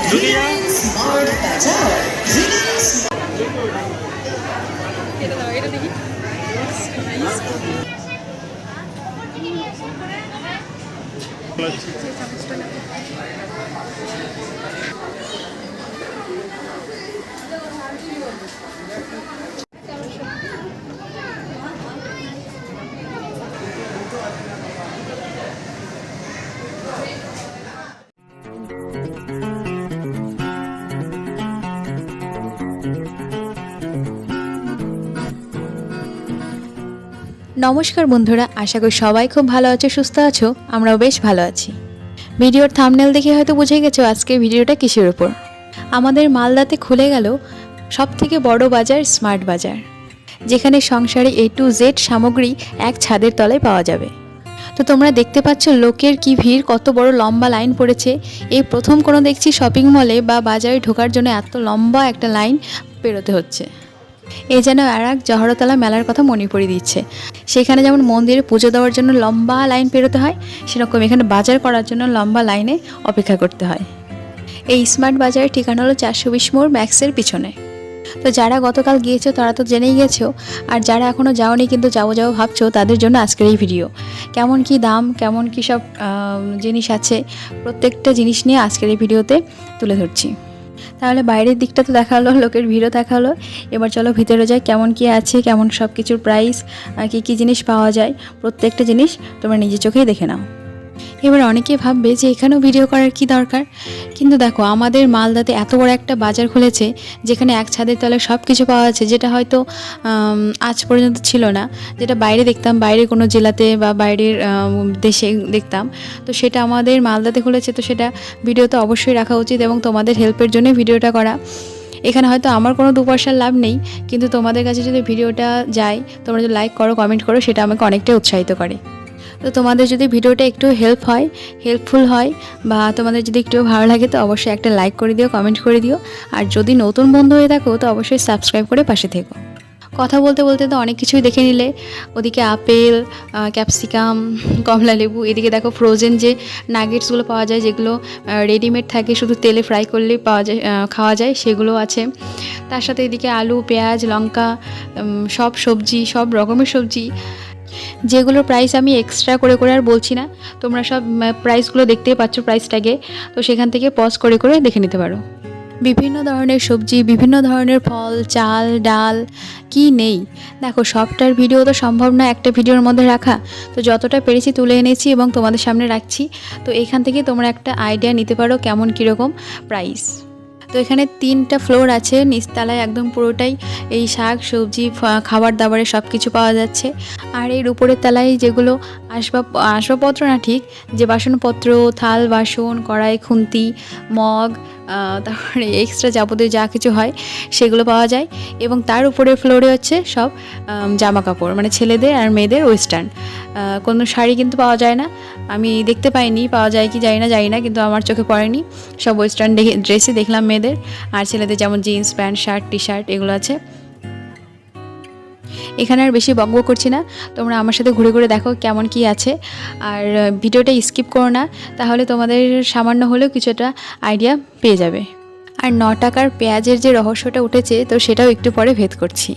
Smart বাজার। নমস্কার বন্ধুরা, আশা করি সবাই খুব ভালো আছো, সুস্থ আছো। আমরাও বেশ ভালো আছি। ভিডিওর থাম্বনেল দেখে হয়তো বুঝে গেছো আজকের ভিডিওটা কিসের উপর। আমাদের মালদাতে খুলে গেল সবথেকে বড় বাজার, স্মার্ট বাজার, যেখানে সংসারে A to Z সামগ্রী এক ছাদের তলায় পাওয়া যাবে। তো তোমরা দেখতে পাচ্ছ লোকের কি ভিড়, কত বড় লম্বা লাইন পড়েছে। এই প্রথম কোনো দেখছি শপিং মলে বা বাজারে ঢোকার জন্য এত লম্বা একটা লাইন পেরোতে হচ্ছে। এ যেন আর এক জহরতলা মেলার কথা মনে পড়িয়ে দিচ্ছে। সেখানে যেমন মন্দিরে পুজো দেওয়ার জন্য লম্বা লাইন পেরোতে হয়, সেরকম এখানে বাজার করার জন্য লম্বা লাইনে অপেক্ষা করতে হয়। এই স্মার্ট বাজারের ঠিকানা হলো 420 মোড় ম্যাক্সের পিছনে। তো যারা গতকাল গিয়েছো তারা তো জেনেই গেছো, আর যারা এখনও যাওনি কিন্তু যাবো ভাবছো, তাদের জন্য আজকের এই ভিডিও। কেমন কি দাম, কেমন কি সব জিনিস আছে, প্রত্যেকটা জিনিস নিয়ে আজকের এই ভিডিওতে তুলে ধরছি। তাহলে বাইরের দিকটা তো দেখা হলো, লোকের ভিড়ও দেখা হলো। এবার চলো ভিতরে যাই, কেমন কি আছে, কেমন সব কিছুর প্রাইস, কী কী জিনিস পাওয়া যায়, প্রত্যেকটা জিনিস তোমরা নিজের চোখেই দেখে নাও। এবার অনেকে ভাববে যে এখানেও ভিডিও করার কি দরকার, কিন্তু দেখো আমাদের মালদাতে এত বড় একটা বাজার খুলেছে যেখানে এক ছাদের তলায় সব কিছু পাওয়া যাচ্ছে, যেটা হয়তো আজ পর্যন্ত ছিল না। যেটা বাইরে দেখতাম, বাইরে কোনো জেলাতে বা বাইরের দেশে দেখতাম, তো সেটা আমাদের মালদাতে খুলেছে। তো সেটা ভিডিওতে অবশ্যই রাখা উচিত এবং তোমাদের হেল্পের জন্য ভিডিওটা করা। এখানে হয়তো আমার কোনো দু পয়সার লাভ নেই, কিন্তু তোমাদের কাছে যদি ভিডিওটা যায়, তোমরা যদি লাইক করো, কমেন্ট করো, সেটা আমাকে অনেকটাই উৎসাহিত করে। তো তোমাদের যদি ভিডিওটা একটু হেল্পফুল হয় বা তোমাদের যদি একটু ভালো লাগে, তো অবশ্যই একটা লাইক করে দিও, কমেন্ট করে দিও। আর যদি নতুন বন্ধু হয়ে থাকো তো অবশ্যই সাবস্ক্রাইব করে পাশে থেকো। কথা বলতে বলতে তো অনেক কিছুই দেখে নিলে। ওদিকে আপেল, ক্যাপসিকাম, কমলা লেবু, এদিকে দেখো ফ্রোজেন যে নাগেটসগুলো পাওয়া যায়, যেগুলো রেডিমেড থাকে, শুধু তেলে ফ্রাই করলেই পাওয়া যায়, খাওয়া যায়, সেগুলো আছে। তার সাথে এদিকে আলু, পেঁয়াজ, লঙ্কা, সব সবজি, সব রকমের সবজি, যেগুলোর প্রাইস আমি এক্সট্রা করে আর বলছি না। তোমরা সব প্রাইসগুলো দেখতেই পাচ্ছ প্রাইস ট্যাগে, তো সেখান থেকে পজ করে দেখে নিতে পারো। বিভিন্ন ধরনের সবজি, বিভিন্ন ধরনের ফল, চাল, ডাল, কি নেই দেখো। সবটার ভিডিও তো সম্ভব না একটা ভিডিওর মধ্যে রাখা, তো যতটা পেরেছি তুলে এনেছি এবং তোমাদের সামনে রাখছি। তো এখান থেকে তোমরা একটা আইডিয়া নিতে পারো কেমন কীরকম প্রাইস। তো এখানে 3টা ফ্লোর আছে, নিচতলায় একদম পুরোটাই এই শাক সবজি খাবার দাবারের সব কিছু পাওয়া যাচ্ছে। আর এর উপরের তলায় যেগুলো আসবাবপত্র না ঠিক, যে বাসনপত্র, থাল বাসন, কড়াই, খুন্তি, মগ, তারপরে এক্সট্রা যাবতীয় যা কিছু হয় সেগুলো পাওয়া যায়। এবং তার উপরের ফ্লোরে হচ্ছে সব জামা কাপড়, মানে ছেলেদের আর মেয়েদের ওয়েস্টার্ন। কোনো শাড়ি কিন্তু পাওয়া যায় না, আমি দেখতে পাইনি, পাওয়া যায় কি জানি না, কিন্তু আমার চোখে পড়েনি। সব ওয়েস্টার্ন ড্রেসই দেখলাম মেয়েদের, আর ছেলেদের যেমন jeans pant, shirt, T shirt এগুলো আছে। এখানে আর বেশি বকবক করছি না, তোমরা আমার সাথে ঘুরে দেখো কেমন কি আছে। আর ভিডিওটা স্কিপ করো না, তাহলে তোমাদের সামান্য হলেও কিছুটা আইডিয়া পেয়ে যাবে। আর 9 টাকার পেঁয়াজের যে রহস্যটা উঠেছে, তো সেটাও একটু পরে ভেদ করছি।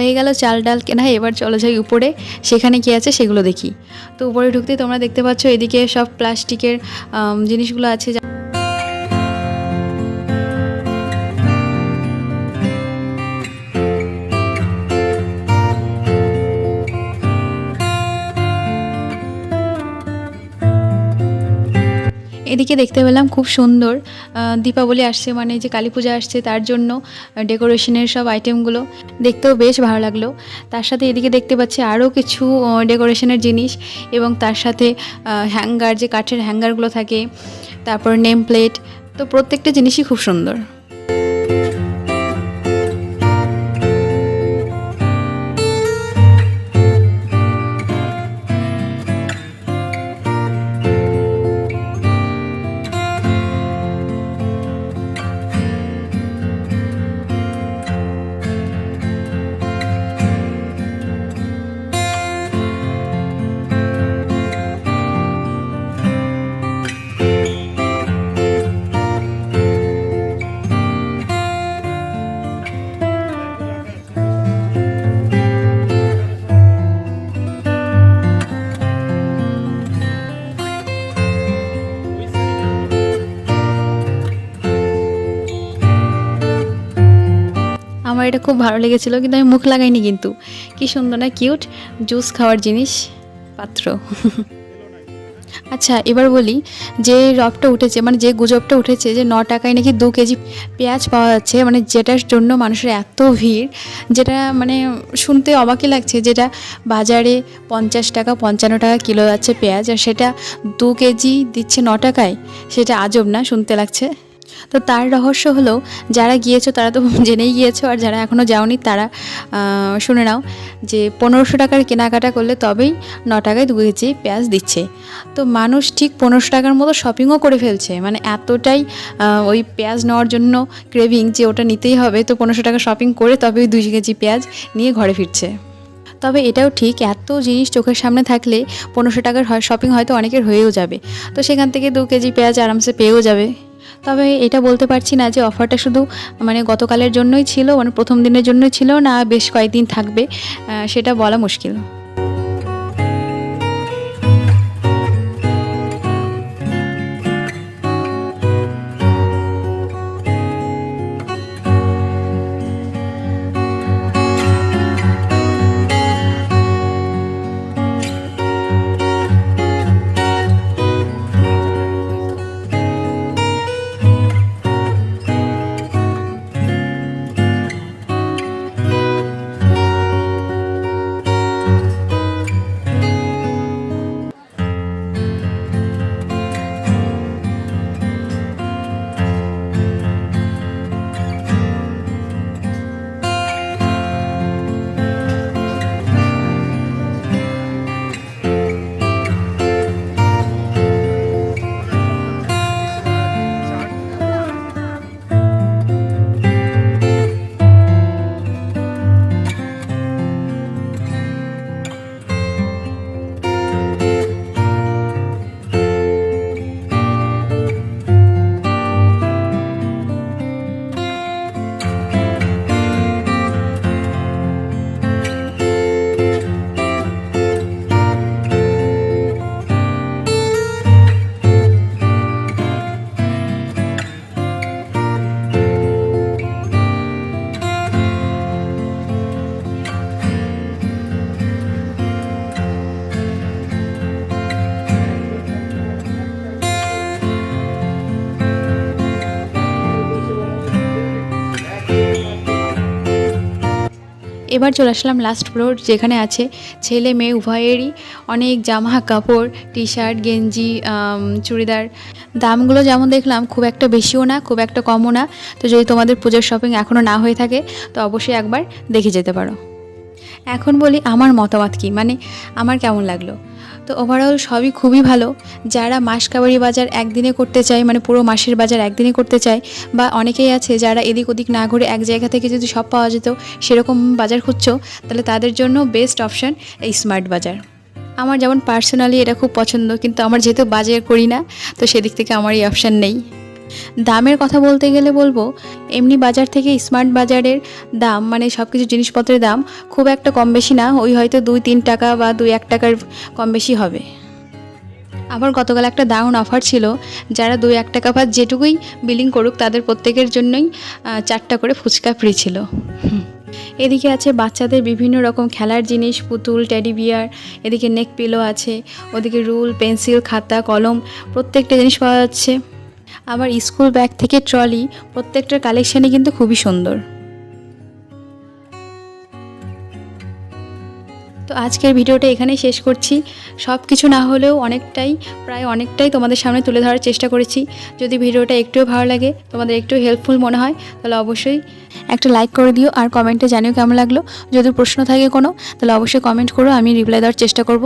হয়ে গেল চাল ডাল কেনা, এবার চলো যাই উপরে, সেখানে কী আছে সেগুলো দেখি। তো উপরে ঢুকতে তোমরা দেখতে পাচ্ছ এদিকে সব প্লাস্টিকের জিনিসগুলো আছে। এদিকে দেখতে পেলাম খুব সুন্দর দীপাবলি আসছে, মানে যে কালী পূজা আসছে তার জন্য ডেকোরেশনের সব আইটেমগুলো দেখতেও বেশ ভালো লাগলো। তার সাথে এদিকে দেখতে পাচ্ছি আরও কিছু ডেকোরেশনের জিনিস, এবং তার সাথে হ্যাঙ্গার, যে কাঠের হ্যাঙ্গারগুলো থাকে, তারপর নেম প্লেট, তো প্রত্যেকটা জিনিসই খুব সুন্দর। আমার এটা খুব ভালো লেগেছিলো, কিন্তু আমি মুখ লাগাইনি। কিন্তু কি সুন্দর না, কিউট জুস খাওয়ার জিনিস পাত্র। আচ্ছা এবার বলি, যে রবটা উঠেছে, মানে যে গুজবটা উঠেছে যে 9 টাকায় নাকি 2 কেজি পেঁয়াজ পাওয়া যাচ্ছে, মানে যেটার জন্য মানুষের এত ভিড়, যেটা মানে শুনতে অবাকই লাগছে। যেটা বাজারে 50 টাকা 55 টাকা কিলো যাচ্ছে পেঁয়াজ, আর সেটা 2 কেজি দিচ্ছে 9 টাকায়, সেটা আজব না শুনতে লাগছে। তো তার রহস্য হলো, যারা গিয়েছো তারা তো জেনেই গিয়েছো, আর যারা এখনও যাওনি তারা শুনে নাও যে 1500 টাকার কেনাকাটা করলে তবেই 9 টাকায় 2 কেজি পেঁয়াজ দিচ্ছে। তো মানুষ ঠিক 1500 টাকার মতো শপিংও করে ফেলছে, মানে এতটাই ওই পেঁয়াজ নেওয়ার জন্য ক্রেভিং যে ওটা নিতেই হবে। তো 1500 টাকা শপিং করে তবে ওই 2 কেজি পেঁয়াজ নিয়ে ঘরে ফিরছে। তবে এটাও ঠিক, এত জিনিস চোখের সামনে থাকলে 1500 টাকার শপিং হয়তো অনেকের হয়েও যাবে। তো সেখান থেকে 2 কেজি পেঁয়াজ আরামসে পেয়েও যাবে। তবে এটা বলতে পারছি না যে অফারটা শুধু মানে গতকালের জন্যই ছিল, মানে প্রথম দিনের জন্যই ছিল না বেশ কয়েকদিন থাকবে, সেটা বলা মুশকিল। এবার চলে আসলাম লাস্ট ফ্লোর, যেখানে আছে ছেলে মেয়ে উভয়েরই অনেক জামা কাপড়, টি শার্ট, গেঞ্জি, চুড়িদার। দামগুলো যেমন দেখলাম খুব একটা বেশিও না, খুব একটা কমও না। তো যদি তোমাদের পুজোর শপিং এখনও না হয়ে থাকে তো অবশ্যই একবার দেখে যেতে পারো। এখন বলি আমার মতামত কী, মানে আমার কেমন লাগলো। তো ওভারঅল সবই খুবই ভালো। যারা মাসকাবারি বাজার একদিনে করতে চায়, মানে পুরো মাসের বাজার একদিনে করতে চায়, বা অনেকেই আছে যারা এদিক ওদিক না ঘুরে এক জায়গা থেকে যদি সব পাওয়া যেত সেরকম বাজার খুঁজছো, তাহলে তাদের জন্য বেস্ট অপশান এই স্মার্ট বাজার। আমার যেমন পার্সোনালি এটা খুব পছন্দ, কিন্তু আমার যেহেতু বাজার করি না তো সেদিক থেকে আমার এই অপশান নেই। দামের কথা বলতে গেলে বলবো, এমনি বাজার থেকে স্মার্ট বাজারের দাম মানে সব কিছু জিনিসপত্রের দাম খুব একটা কম বেশি না, ওই হয়তো 2-3 টাকা বা 2-1 টাকার কম বেশি হবে। আবার গতকাল একটা দারুণ অফার ছিল, যারা 2-1 টাকা বা যেটুকুই বিলিং করুক তাদের প্রত্যেকের জন্যই 4টা করে ফুচকা ফ্রি ছিল। এদিকে আছে বাচ্চাদের বিভিন্ন রকম খেলার জিনিস, পুতুল, টেডি বিয়ার, এদিকে নেক পিলো আছে, ওদিকে রুল, পেন্সিল, খাতা, কলম প্রত্যেকটা জিনিস পাওয়া যাচ্ছে। আবার স্কুল ব্যাগ থেকে ট্রলি প্রত্যেকটার কালেকশানই কিন্তু খুবই সুন্দর। তো আজকের ভিডিওটা এখানেই শেষ করছি। সব কিছু না হলেও প্রায় অনেকটাই তোমাদের সামনে তুলে ধরার চেষ্টা করেছি। যদি ভিডিওটা একটুও ভালো লাগে, তোমাদের একটু হেল্পফুল মনে হয়, তাহলে অবশ্যই একটা লাইক করে দিও আর কমেন্টে জানিও কেমন লাগলো। যদি প্রশ্ন থাকে কোনো, তাহলে অবশ্যই কমেন্ট করো, আমি রিপ্লাই দেওয়ার চেষ্টা করব।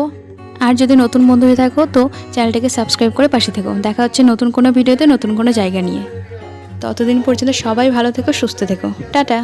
আর যদি নতুন বন্ধু হয়ে থাকো তো চ্যানেলটাকে সাবস্ক্রাইব করে পাশে থেকো। দেখা হচ্ছে নতুন কোনো ভিডিওতে নতুন কোনো জায়গা নিয়ে। ততদিন পর্যন্ত সবাই ভালো থেকো, সুস্থ থেকো। টাটা।